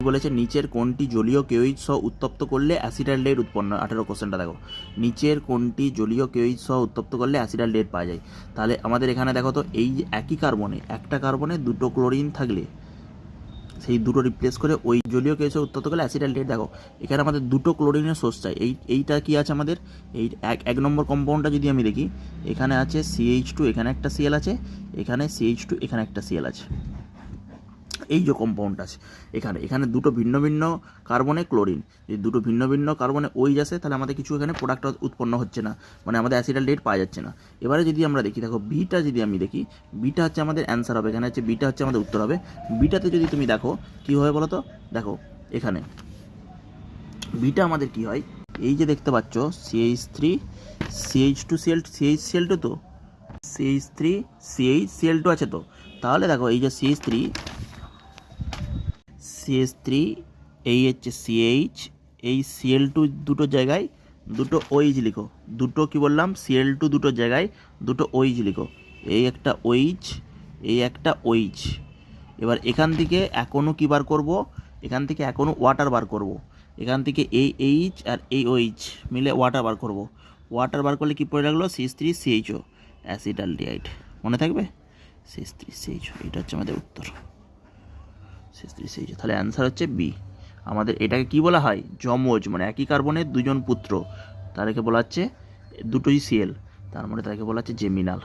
বলেছে নিচের কোনটি জলীয় কেওইচ সহ উত্তপ্ত করলে অ্যাসিটালডেহাইড উৎপন্ন হয়। 18 কোশ্চেনটা দেখো, নিচের কোনটি জলীয় কেওইচ সহ উত্তপ্ত করলে অ্যাসিটালডেহাইড পাওয়া যায়। তাহলে আমাদের এখানে দেখো তো, এই একই কার্বনে, একটা কার্বনে দুটো ক্লোরিন থাকলে সেই দুটো রিপ্লেস করে ওই জলীয় কেওইচ উত্তপ্ত করলে অ্যাসিটালডেহাইড। দেখো এখানে আমাদের দুটো ক্লোরিনের সোর্স চাই। এইটা কি আছে আমাদের, এই এক নম্বর কম্পাউন্ডটা যদি আমি দেখি, এখানে আছে CH2, এখানে একটা Cl আছে, এখানে CH2, এখানে একটা Cl আছে। এই যে কম্পাউন্ড আছে এখানে দুটো ভিন্ন ভিন্ন কার্বনে ক্লোরিন, যদি দুটো ভিন্ন ভিন্ন কার্বনে ওইচ আসে তাহলে আমাদের কিছু এখানে প্রোডাক্ট উৎপন্ন হচ্ছে না, মানে আমাদের অ্যাসিটালডেহাইড পাওয়া যাচ্ছে না। এবারে যদি আমরা দেখি, দেখো বিটা যদি আমি দেখি, বিটা হচ্ছে আমাদের অ্যান্সার হবে, এখানে হচ্ছে বিটা হচ্ছে আমাদের উত্তর হবে। বিটাতে যদি তুমি দেখো কী হয় বলো তো, দেখো এখানে বিটা আমাদের কি হয়, এই যে দেখতে পাচ্ছ CH3 CH2 CH2 তো CH3 CH Cl2 আছে তো, তাহলে দেখো এই যে CH3 এই হচ্ছে CH, এই Cl2 দুটো জায়গায় দুটো OH লিখো, দুটো কি বললাম Cl2 দুটো জায়গায় দুটো OH লিখো, এই একটা OH, এই একটা OH। এবার এখান থেকে এখনও কী বার করব, এখান থেকে এখনও ওয়াটার বার করব, এখান থেকে এই H আর এই OH মিলে ওয়াটার বার করব। ওয়াটার বার করলে কী পড়ে রাখলো, CH3CHO, অ্যাসিটালডিহাইড। মনে থাকবে, CH3CHO, এটা হচ্ছে আমাদের উত্তর, CH3CHO। তাহলে অ্যান্সার হচ্ছে বি। আমাদের এটাকে কি বলা হয়, যমজ, মানে একই কার্বনের দুজন পুত্র, তাদেরকে বলা হচ্ছে দুটোই Cl, তার মানে তাদেরকে বলা হচ্ছে জেমিনাল।